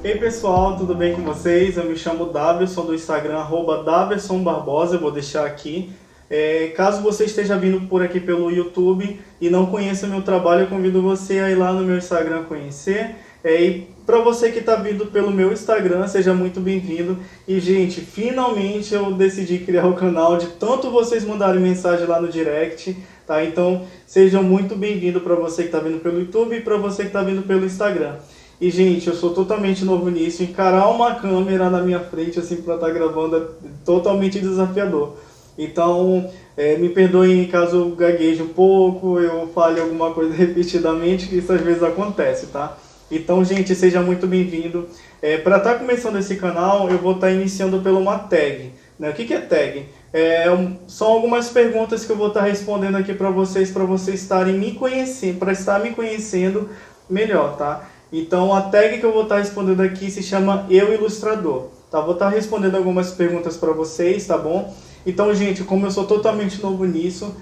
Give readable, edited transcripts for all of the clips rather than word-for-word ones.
Ei pessoal, tudo bem com vocês? Eu me chamo Daverson do Instagram, @DaversonBarbosa, eu vou deixar aqui. Caso você esteja vindo por aqui pelo YouTube e não conheça meu trabalho, eu convido você a ir lá no meu Instagram conhecer. E para você que está vindo pelo meu Instagram, seja muito bem-vindo. E gente, finalmente eu decidi criar o canal de tanto vocês mandarem mensagem lá no direct, tá? Então sejam muito bem-vindos para você que está vindo pelo YouTube e para você que está vindo pelo Instagram. E gente, eu sou totalmente novo nisso, encarar uma câmera na minha frente assim para estar gravando é totalmente desafiador. Então, me perdoem caso eu gagueje um pouco, eu fale alguma coisa repetidamente, que isso às vezes acontece, tá? Então, gente, seja muito bem-vindo. Para estar começando esse canal, eu vou estar iniciando por uma tag, né? O que é tag? São algumas perguntas que eu vou estar respondendo aqui para vocês estarem me conhecendo, para estar me conhecendo melhor, tá? Então a tag que eu vou estar respondendo aqui se chama Eu Ilustrador, tá? Vou estar respondendo algumas perguntas para vocês, tá bom? Então, gente, como eu sou totalmente novo nisso,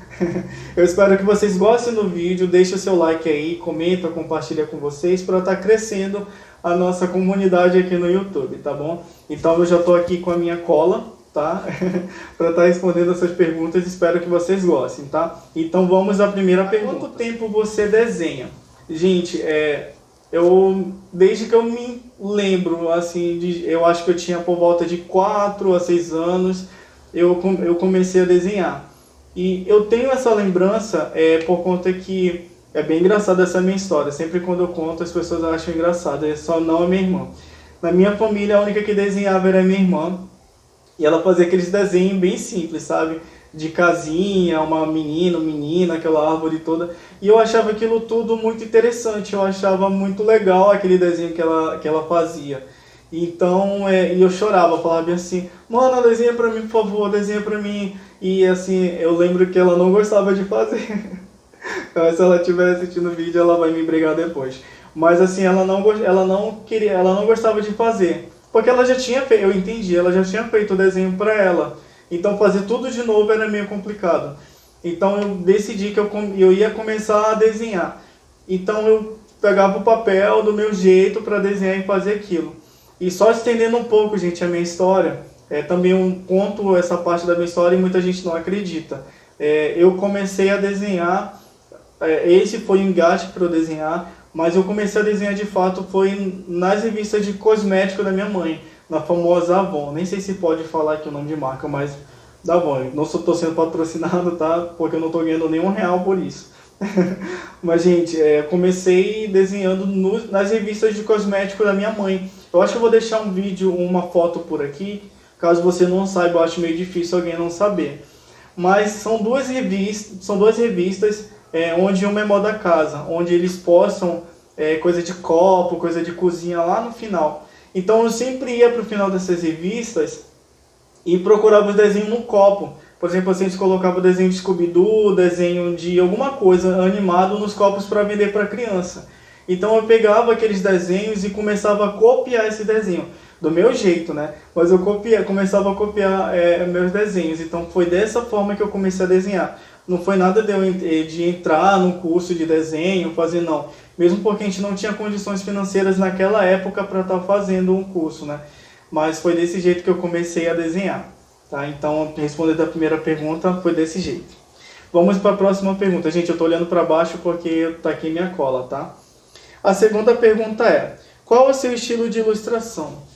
eu espero que vocês gostem do vídeo, deixe o seu like aí, comenta, compartilha com vocês para estar crescendo a nossa comunidade aqui no YouTube, tá bom? Então eu já estou aqui com a minha cola, tá? Para estar respondendo essas perguntas, espero que vocês gostem, tá? Então vamos à primeira pergunta. Há quanto tempo você desenha? Gente, desde que eu me lembro, assim, eu acho que eu tinha por volta de 4 a 6 anos, eu comecei a desenhar. E eu tenho essa lembrança por conta que é bem engraçada essa minha história. Sempre quando eu conto, as pessoas acham engraçado, só não a minha irmã. Na minha família, a única que desenhava era a minha irmã. E ela fazia aqueles desenhos bem simples, sabe? De casinha, uma menina, menina, aquela árvore toda. E eu achava aquilo tudo muito interessante, eu achava muito legal aquele desenho que ela fazia. Então, e eu chorava, falava bem assim, mano, desenha pra mim, por favor, desenha pra mim. E assim, eu lembro que ela não gostava de fazer. Então, se ela estiver assistindo o vídeo, ela vai me brigar depois. Mas assim, ela não gostava de fazer. Porque ela já tinha feito, eu entendi, ela já tinha feito o desenho pra ela. Então fazer tudo de novo era meio complicado. Então eu decidi que eu ia começar a desenhar. Então eu pegava o papel do meu jeito para desenhar e fazer aquilo. E só estendendo um pouco, gente, a minha história, também eu conto essa parte da minha história e muita gente não acredita. Eu comecei a desenhar, esse foi o engate para eu desenhar, mas eu comecei a desenhar de fato foi nas revistas de cosmético da minha mãe, na famosa Avon. Nem sei se pode falar aqui o nome de marca, mas da Avon. Não estou sendo patrocinado, tá? Porque eu não estou ganhando nenhum real por isso. Mas, gente, comecei desenhando nas revistas de cosmético da minha mãe. Eu acho que eu vou deixar um vídeo, uma foto por aqui. Caso você não saiba, eu acho meio difícil alguém não saber. Mas são duas revistas onde uma é moda casa, onde eles postam coisa de copo, coisa de cozinha lá no final. Então eu sempre ia para o final dessas revistas e procurava os desenhos no copo. Por exemplo, assim, a gente colocava o desenho de Scooby-Doo, desenho de alguma coisa animado nos copos para vender para criança. Então eu pegava aqueles desenhos e começava a copiar esse desenho. Do meu jeito, né? Mas eu começava a copiar meus desenhos. Então foi dessa forma que eu comecei a desenhar. Não foi nada de entrar num curso de desenho, fazer não. Mesmo porque a gente não tinha condições financeiras naquela época para estar fazendo um curso, né? Mas foi desse jeito que eu comecei a desenhar. Tá? Então, respondendo a primeira pergunta, foi desse jeito. Vamos para a próxima pergunta. Gente, eu estou olhando para baixo porque está aqui minha cola, tá? A segunda pergunta é: qual é o seu estilo de ilustração?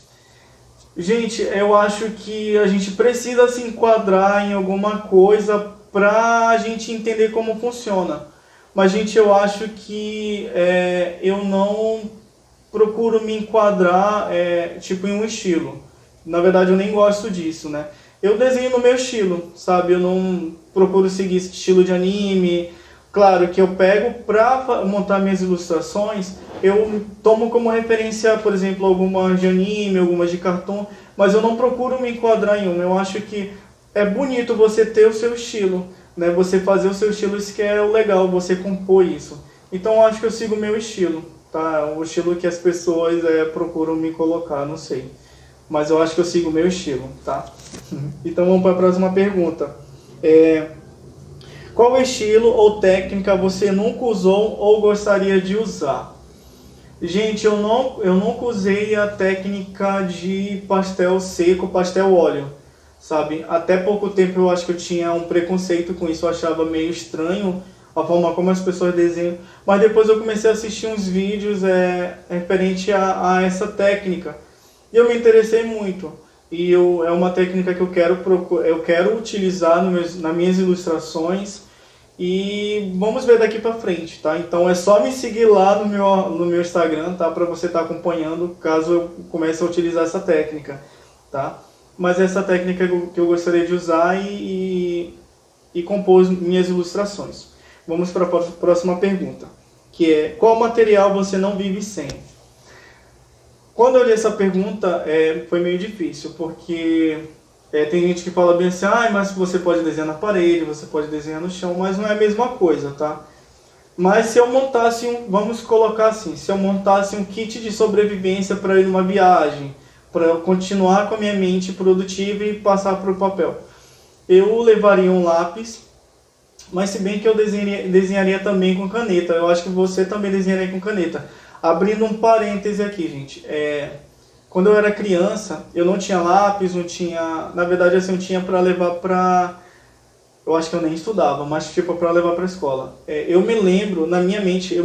Gente, eu acho que a gente precisa se enquadrar em alguma coisa para a gente entender como funciona. Mas, gente, eu acho que eu não procuro me enquadrar tipo em um estilo. Na verdade, eu nem gosto disso, né? Eu desenho no meu estilo, sabe? Eu não procuro seguir esse estilo de anime. Claro que eu pego para montar minhas ilustrações, eu tomo como referência, por exemplo, algumas de anime, algumas de cartoon, mas eu não procuro me enquadrar em uma. Eu acho que é bonito você ter o seu estilo, né? Você fazer o seu estilo, isso que é o legal, você compor isso. Então eu acho que eu sigo o meu estilo, tá? O estilo que as pessoas procuram me colocar, não sei. Mas eu acho que eu sigo o meu estilo, tá? Então vamos para a próxima pergunta. Qual estilo ou técnica você nunca usou ou gostaria de usar? Gente, eu nunca usei a técnica de pastel seco, pastel óleo, sabe? Até pouco tempo eu acho que eu tinha um preconceito com isso, eu achava meio estranho a forma como as pessoas desenham. Mas depois eu comecei a assistir uns vídeos referente a essa técnica. E eu me interessei muito. É uma técnica que eu quero utilizar nas minhas ilustrações. E vamos ver daqui pra frente, tá? Então é só me seguir lá no meu Instagram, tá? Pra você estar acompanhando caso eu comece a utilizar essa técnica, tá? Mas essa técnica que eu gostaria de usar e compor minhas ilustrações. Vamos para a próxima pergunta, que é: qual material você não vive sem? Quando eu li essa pergunta, foi meio difícil, porque tem gente que fala bem assim, mas você pode desenhar na parede, você pode desenhar no chão, mas não é a mesma coisa, tá? Mas se eu montasse vamos colocar assim, se eu montasse um kit de sobrevivência para ir numa viagem, para eu continuar com a minha mente produtiva e passar para o papel, eu levaria um lápis, mas se bem que eu desenharia também com caneta. Eu acho que você também desenharia com caneta. Abrindo um parêntese aqui, gente. Quando eu era criança, eu não tinha lápis, não tinha... Na verdade, assim, eu tinha para levar para... Eu acho que eu nem estudava, mas tipo para levar para a escola. Eu me lembro, na minha mente,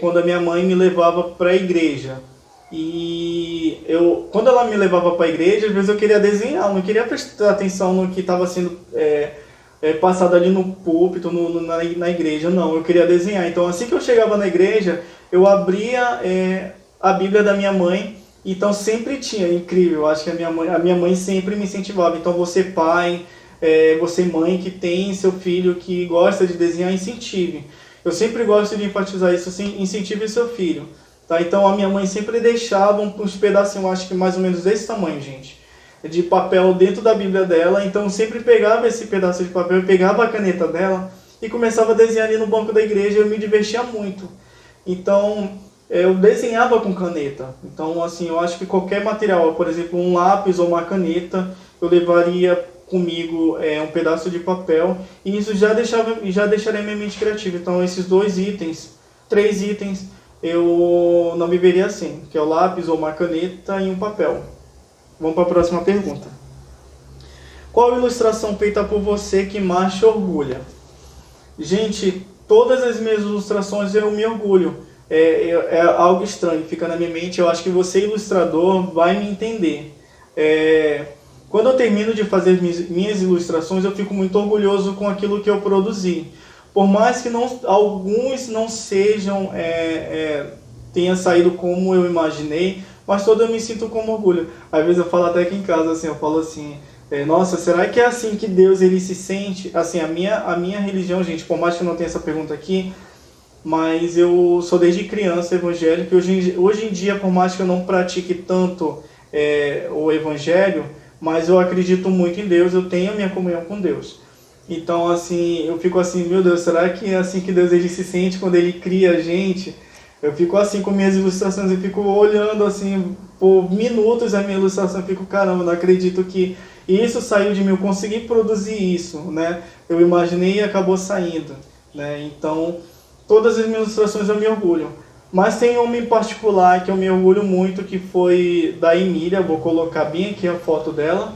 quando a minha mãe me levava para a igreja. Quando ela me levava para a igreja, às vezes eu queria desenhar, eu não queria prestar atenção no que estava sendo passado ali no púlpito, na igreja, não, eu queria desenhar. Então assim que eu chegava na igreja, eu abria a Bíblia da minha mãe, então sempre tinha, incrível, acho que a minha mãe sempre me incentivava. Então você pai, você mãe que tem seu filho que gosta de desenhar, incentive. Eu sempre gosto de enfatizar isso, assim, incentive seu filho. Tá? Então a minha mãe sempre deixava uns pedacinhos, acho que mais ou menos desse tamanho, gente, de papel dentro da Bíblia dela. Então eu sempre pegava esse pedaço de papel, pegava a caneta dela e começava a desenhar ali no banco da igreja. Eu me divertia muito. Então eu desenhava com caneta. Então assim, eu acho que qualquer material, por exemplo, um lápis ou uma caneta, eu levaria comigo um pedaço de papel, e isso já deixaria minha mente criativa. Então esses 3 itens, eu não viveria sem, que é o lápis ou uma caneta e um papel. Vamos para a próxima pergunta. Qual ilustração feita por você que mais te orgulha? Gente, todas as minhas ilustrações eu me orgulho. É algo estranho, fica na minha mente. Eu acho que você, ilustrador, vai me entender. Quando eu termino de fazer minhas ilustrações, eu fico muito orgulhoso com aquilo que eu produzi. Por mais que alguns não sejam, tenha saído como eu imaginei, mas todo eu me sinto com orgulho. Às vezes eu falo até aqui em casa, assim, eu falo assim, nossa, será que é assim que Deus ele se sente? Assim, a minha religião, gente, por mais que eu não tenha essa pergunta aqui, mas eu sou desde criança evangélico, e hoje em dia, por mais que eu não pratique tanto o evangelho, mas eu acredito muito em Deus, eu tenho a minha comunhão com Deus. Então, assim, eu fico assim, meu Deus, será que é assim que Deus ele se sente quando ele cria a gente? Eu fico assim com minhas ilustrações, eu fico olhando assim por minutos a minha ilustração, eu fico, caramba, não acredito que isso saiu de mim, eu consegui produzir isso, né? Eu imaginei e acabou saindo, né? Então, todas as minhas ilustrações eu me orgulho. Mas tem uma em particular que eu me orgulho muito, que foi da Emília. Vou colocar bem aqui a foto dela.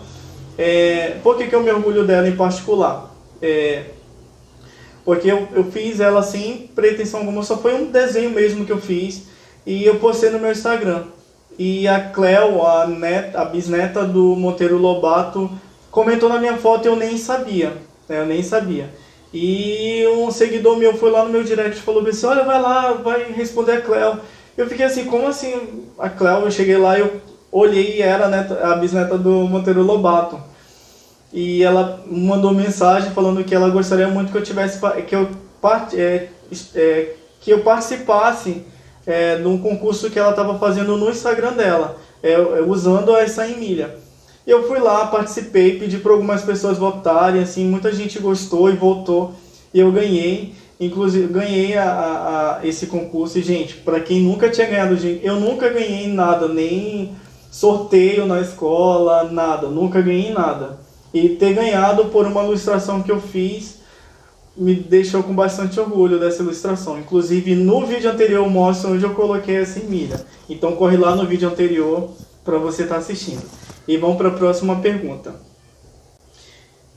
Por que eu me orgulho dela em particular? Porque eu fiz ela sem pretensão alguma, só foi um desenho mesmo que eu fiz e eu postei no meu Instagram. E a Cleo, a bisneta do Monteiro Lobato, comentou na minha foto e eu nem sabia, né? Eu nem sabia. E um seguidor meu foi lá no meu direct e falou assim, olha, vai lá, vai responder a Cleo. Eu fiquei assim, como assim a Cleo? Eu cheguei lá e eu olhei e era a bisneta do Monteiro Lobato. E ela mandou mensagem falando que ela gostaria muito que eu participasse de um concurso que ela estava fazendo no Instagram dela, usando essa Emília. Eu fui lá, participei, pedi para algumas pessoas votarem, assim, muita gente gostou e votou, e eu ganhei. Inclusive, ganhei esse concurso. E, gente, para quem nunca tinha ganhado, eu nunca ganhei nada, nem sorteio na escola, nada, nunca ganhei nada. E ter ganhado por uma ilustração que eu fiz, me deixou com bastante orgulho dessa ilustração. Inclusive, no vídeo anterior eu mostro onde eu coloquei essa milha. Então, corre lá no vídeo anterior para você estar assistindo. E vamos para a próxima pergunta.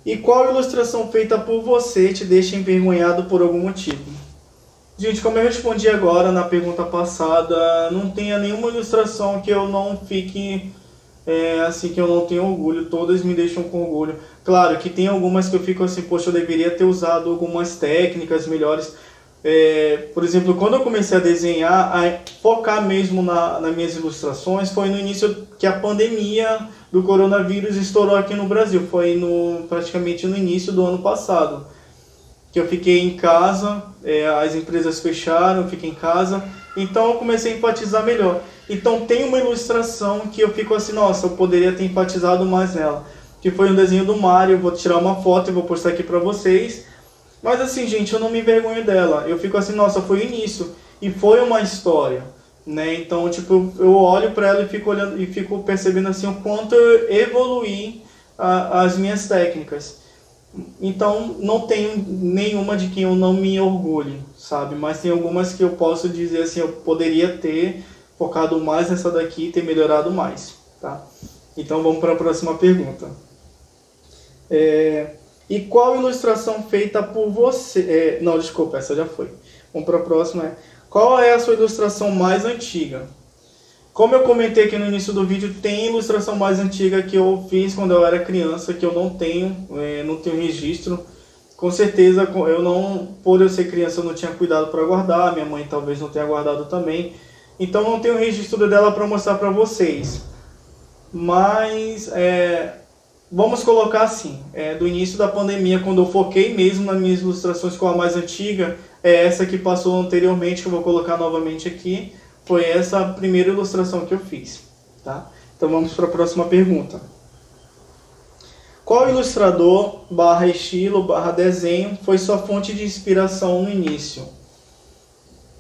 E qual ilustração feita por você te deixa envergonhado por algum motivo? Gente, como eu respondi agora na pergunta passada, não tenha nenhuma ilustração que eu não fique... assim, que eu não tenho orgulho. Todas me deixam com orgulho. Claro que tem algumas que eu fico assim, poxa, eu deveria ter usado algumas técnicas melhores. Por exemplo, quando eu comecei a desenhar, a focar mesmo nas minhas ilustrações, foi no início que a pandemia do coronavírus estourou aqui no Brasil. Foi praticamente no início do ano passado, que eu fiquei em casa, as empresas fecharam, eu fiquei em casa, então eu comecei a enfatizar melhor. Então tem uma ilustração que eu fico assim, nossa, eu poderia ter enfatizado mais nela, que foi um desenho do Mario. Eu vou tirar uma foto e vou postar aqui pra vocês. Mas assim, gente, eu não me envergonho dela. Eu fico assim, nossa, foi o início. E foi uma história, né? Então, tipo, eu olho pra ela e fico olhando e fico percebendo assim o quanto eu evoluí as minhas técnicas. Então, não tenho nenhuma de quem eu não me orgulhe, sabe? Mas tem algumas que eu posso dizer assim, eu poderia ter focado mais nessa daqui e ter melhorado mais, tá? Então, vamos para a próxima pergunta. E qual ilustração feita por você... não, desculpa, essa já foi. Vamos para a próxima. Qual é a sua ilustração mais antiga? Como eu comentei aqui no início do vídeo, tem ilustração mais antiga que eu fiz quando eu era criança, que eu não tenho registro. Com certeza, por eu ser criança, eu não tinha cuidado para guardar, minha mãe talvez não tenha guardado também. Então não tenho registro dela para mostrar para vocês. Mas vamos colocar assim, do início da pandemia, quando eu foquei mesmo nas minhas ilustrações com a mais antiga, essa que passou anteriormente, que eu vou colocar novamente aqui, foi essa primeira ilustração que eu fiz, tá? Então vamos para a próxima pergunta. Qual ilustrador, estilo, desenho foi sua fonte de inspiração no início?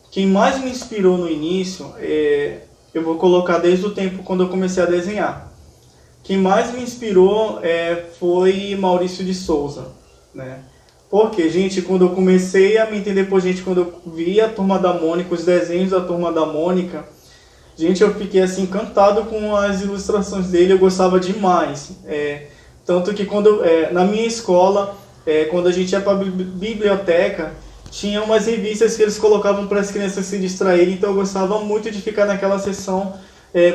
Quem mais me inspirou no início, eu vou colocar desde o tempo quando eu comecei a desenhar. Quem mais me inspirou foi Maurício de Souza, né? Porque, gente, quando eu comecei a me entender por gente, quando eu vi a Turma da Mônica, os desenhos da Turma da Mônica, gente, eu fiquei assim encantado com as ilustrações dele, eu gostava demais. Tanto que na minha escola, quando a gente ia para a biblioteca, tinha umas revistas que eles colocavam para as crianças se distraírem, então eu gostava muito de ficar naquela sessão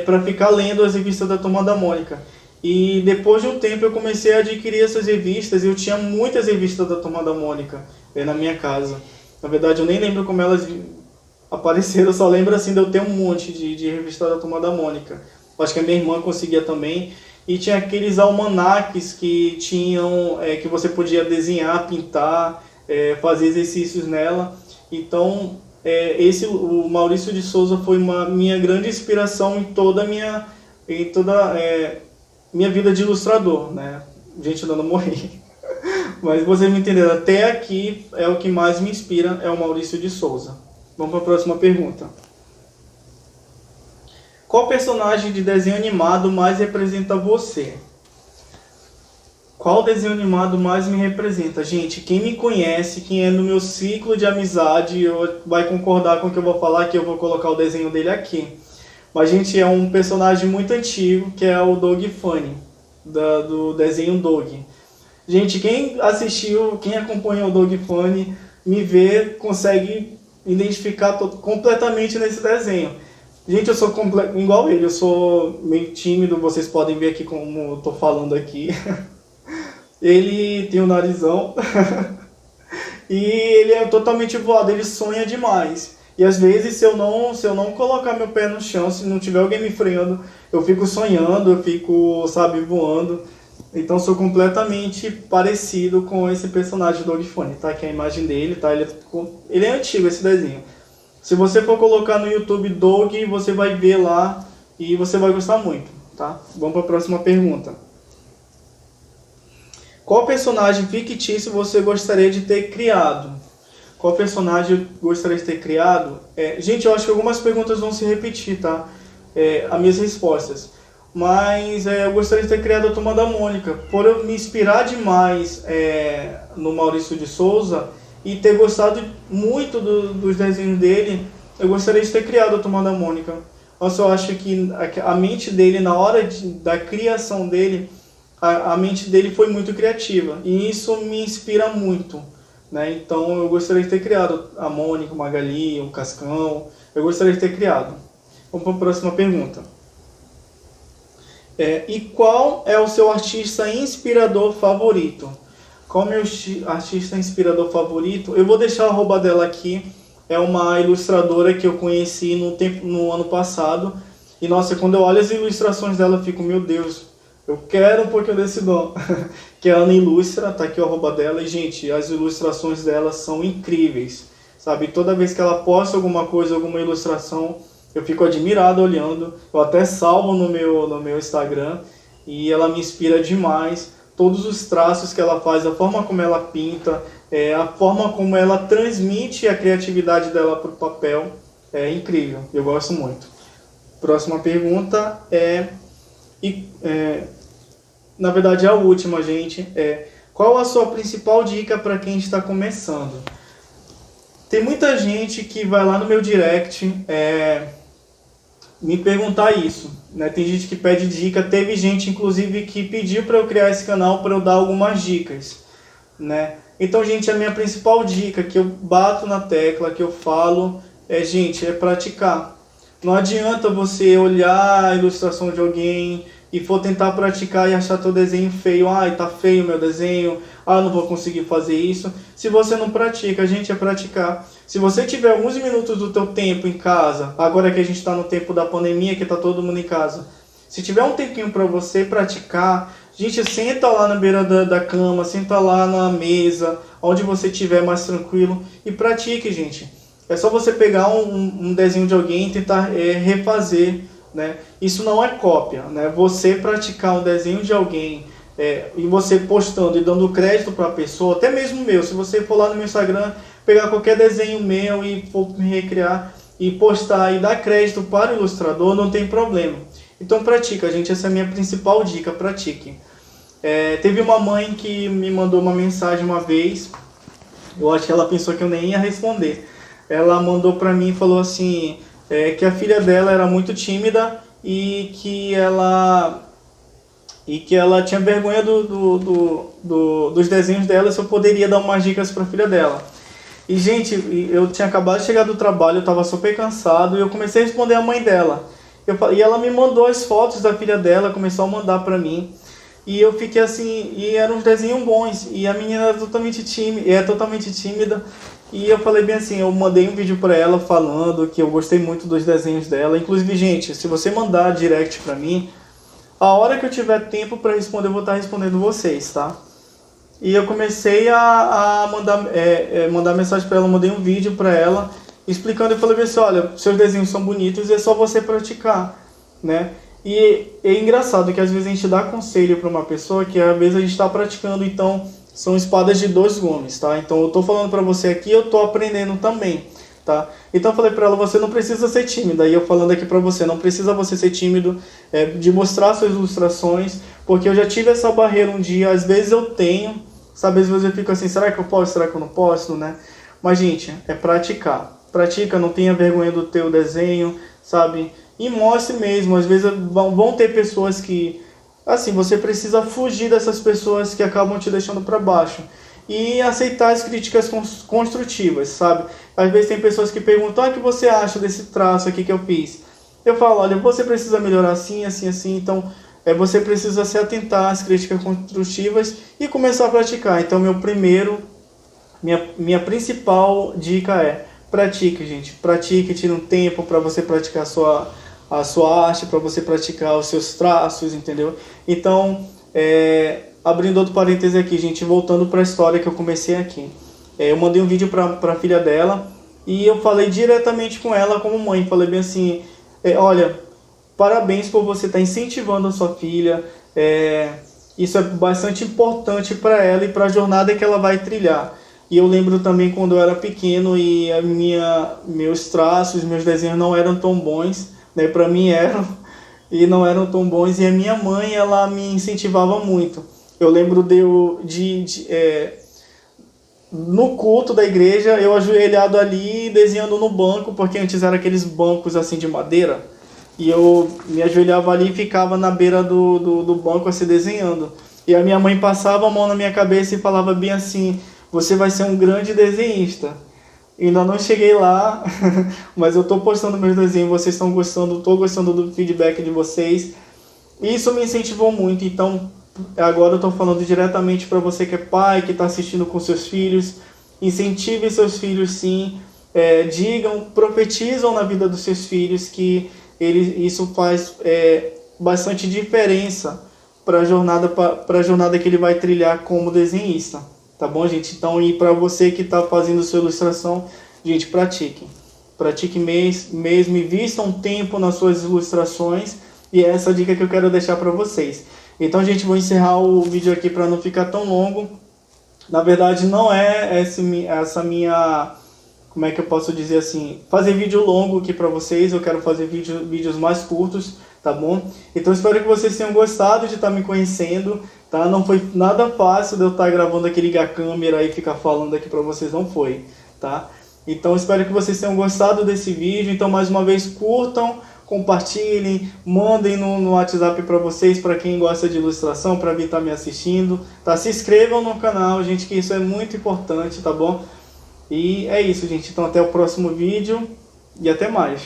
para ficar lendo as revistas da Turma da Mônica. E depois de um tempo eu comecei a adquirir essas revistas e eu tinha muitas revistas da Turma da Mônica na minha casa. Na verdade eu nem lembro como elas apareceram, eu só lembro assim de eu ter um monte de revistas da Turma da Mônica. Acho que a minha irmã conseguia também. E tinha aqueles almanaques que tinham, que você podia desenhar, pintar, fazer exercícios nela. Então o Maurício de Souza foi minha grande inspiração em toda a minha vida de ilustrador, né? Gente, ainda não morri. Mas vocês me entenderam, até aqui o que mais me inspira é o Maurício de Souza. Vamos para a próxima pergunta. Qual personagem de desenho animado mais representa você? Qual desenho animado mais me representa? Gente, quem me conhece, quem é no meu ciclo de amizade, vai concordar com o que eu vou falar, que eu vou colocar o desenho dele aqui. Mas, gente, é um personagem muito antigo, que é o Doug Funny, do desenho Doug. Gente, quem assistiu, quem acompanhou o Doug Funny, me vê, consegue identificar completamente nesse desenho. Gente, eu sou igual ele, eu sou meio tímido, vocês podem ver aqui como eu tô falando aqui. Ele tem um narizão e ele é totalmente voado, ele sonha demais. E às vezes, se eu não colocar meu pé no chão, se não tiver alguém me freando, eu fico sonhando, eu fico, sabe, voando. Então sou completamente parecido com esse personagem do Doug Funny, tá? Que é a imagem dele, tá? Ele é antigo, esse desenho. Se você for colocar no YouTube Doug, você vai ver lá e você vai gostar muito, tá? Vamos para a próxima pergunta. Qual personagem fictício você gostaria de ter criado? Qual personagem eu gostaria de ter criado? Gente, eu acho que algumas perguntas vão se repetir, tá? As minhas respostas. Mas eu gostaria de ter criado a Turma da Mônica. Por eu me inspirar demais no Maurício de Souza, e ter gostado muito dos desenhos dele, eu gostaria de ter criado a Turma da Mônica. Nossa, eu acho que a mente dele, na hora da criação dele, a mente dele foi muito criativa. E isso me inspira muito, né? Então eu gostaria de ter criado a Mônica, o Magali, o Cascão. Eu gostaria de ter criado. Vamos para a próxima pergunta. E qual é o seu artista inspirador favorito? Qual é o meu artista inspirador favorito? Eu vou deixar a arroba dela aqui. É uma ilustradora que eu conheci no ano passado. E nossa, quando eu olho as ilustrações dela, eu fico, meu Deus, eu quero um pouquinho desse dom. Que é a Ana Ilustra, tá aqui o arroba dela. E gente, as ilustrações dela são incríveis, sabe? Toda vez que ela posta alguma coisa, alguma ilustração, eu fico admirado olhando. Eu até salvo no meu Instagram. E ela me inspira demais. Todos os traços que ela faz, a forma como ela pinta, a forma como ela transmite a criatividade dela para o papel, é incrível. Eu gosto muito. Próxima pergunta na verdade, a última, gente, qual a sua principal dica para quem está começando? Tem muita gente que vai lá no meu direct me perguntar isso, né? Tem gente que pede dica, teve gente inclusive que pediu para eu criar esse canal para eu dar algumas dicas, né? Então, gente, a minha principal dica que eu bato na tecla, que eu falo, gente, é praticar. Não adianta você olhar a ilustração de alguém e for tentar praticar e achar teu desenho feio. Ai, tá feio meu desenho. Ah, não vou conseguir fazer isso. Se você não pratica, gente, é praticar. Se você tiver alguns minutos do teu tempo em casa, agora que a gente está no tempo da pandemia, que tá todo mundo em casa, se tiver um tempinho para você praticar, gente, senta lá na beira da cama, senta lá na mesa, onde você estiver mais tranquilo e pratique, gente. É só você pegar um desenho de alguém e tentar refazer, né? Isso não é cópia, né? Você praticar um desenho de alguém e você postando e dando crédito para a pessoa, até mesmo meu, se você for lá no meu Instagram, pegar qualquer desenho meu e for me recriar e postar e dar crédito para o ilustrador, não tem problema. Então pratica, gente, essa é a minha principal dica, pratique. Teve uma mãe que me mandou uma mensagem uma vez, eu acho que ela pensou que eu nem ia responder. Ela mandou para mim e falou assim, que a filha dela era muito tímida e que ela tinha vergonha dos desenhos dela, se eu poderia dar umas dicas para a filha dela. E, gente, eu tinha acabado de chegar do trabalho, eu estava super cansado e eu comecei a responder a mãe dela. E ela me mandou as fotos da filha dela, começou a mandar para mim. E eu fiquei assim, e eram uns desenhos bons. E a menina era totalmente tímida. E eu falei bem assim, eu mandei um vídeo para ela falando que eu gostei muito dos desenhos dela. Inclusive, gente, se você mandar direct para mim, a hora que eu tiver tempo para responder, eu vou estar respondendo vocês, tá? E eu comecei a mandar mensagem para ela, mandei um vídeo para ela explicando. Eu falei assim, olha, seus desenhos são bonitos, é só você praticar, né? E é engraçado que às vezes a gente dá conselho para uma pessoa que às vezes a gente está praticando, então são espadas de dois gumes, tá? Então eu tô falando para você aqui, eu tô aprendendo também, tá? Então eu falei para ela, você não precisa ser tímida. E eu falando aqui para você, não precisa você ser tímido de mostrar suas ilustrações, porque eu já tive essa barreira um dia, às vezes eu tenho, sabe? Às vezes eu fico assim, será que eu posso, será que eu não posso, né? Mas, gente, é praticar. Pratica, não tenha vergonha do teu desenho, sabe? E mostre mesmo. Às vezes vão ter pessoas que, assim, você precisa fugir dessas pessoas que acabam te deixando para baixo e aceitar as críticas construtivas, sabe? Às vezes tem pessoas que perguntam, o que você acha desse traço aqui que eu fiz? Eu falo, olha, você precisa melhorar assim, assim, assim, então você precisa se atentar às críticas construtivas e começar a praticar. Então minha principal dica é pratique, gente. Pratique, tire um tempo para você praticar a sua arte, para você praticar os seus traços, entendeu? Então, abrindo outro parêntese aqui, gente, voltando para a história que eu comecei aqui. Eu mandei um vídeo para a filha dela e eu falei diretamente com ela como mãe. Falei bem assim, olha, parabéns por você estar incentivando a sua filha. Isso é bastante importante para ela e para a jornada que ela vai trilhar. E eu lembro também quando eu era pequeno e meus traços, meus desenhos não eram tão bons, né? Para mim eram, e não eram tão bons. E a minha mãe, ela me incentivava muito. Eu lembro no culto da igreja, eu ajoelhado ali, desenhando no banco, porque antes era aqueles bancos assim de madeira, e eu me ajoelhava ali e ficava na beira do banco assim desenhando. E a minha mãe passava a mão na minha cabeça e falava bem assim: você vai ser um grande desenhista. Ainda não cheguei lá, mas eu estou postando meus desenhos, vocês estão gostando, estou gostando do feedback de vocês. Isso me incentivou muito, então agora eu estou falando diretamente para você que é pai, que está assistindo com seus filhos. Incentive seus filhos sim, digam, profetizam na vida dos seus filhos que isso faz bastante diferença para a jornada que ele vai trilhar como desenhista. Tá bom, gente? Então, e para você que está fazendo sua ilustração, gente, pratique. Pratique mesmo, invista um tempo nas suas ilustrações. E é essa dica que eu quero deixar para vocês. Então, gente, vou encerrar o vídeo aqui para não ficar tão longo. Na verdade, não é essa minha... Como é que eu posso dizer assim? Fazer vídeo longo aqui para vocês. Eu quero fazer vídeos mais curtos, tá bom? Então, espero que vocês tenham gostado de estar me conhecendo, tá? Não foi nada fácil de eu estar gravando aqui, ligar a câmera e ficar falando aqui para vocês, não foi, tá? Então, espero que vocês tenham gostado desse vídeo. Então, mais uma vez, curtam, compartilhem, mandem no WhatsApp para vocês, para quem gosta de ilustração, para vir estar me assistindo, tá? Se inscrevam no canal, gente, que isso é muito importante, tá bom? E é isso, gente. Então, até o próximo vídeo e até mais.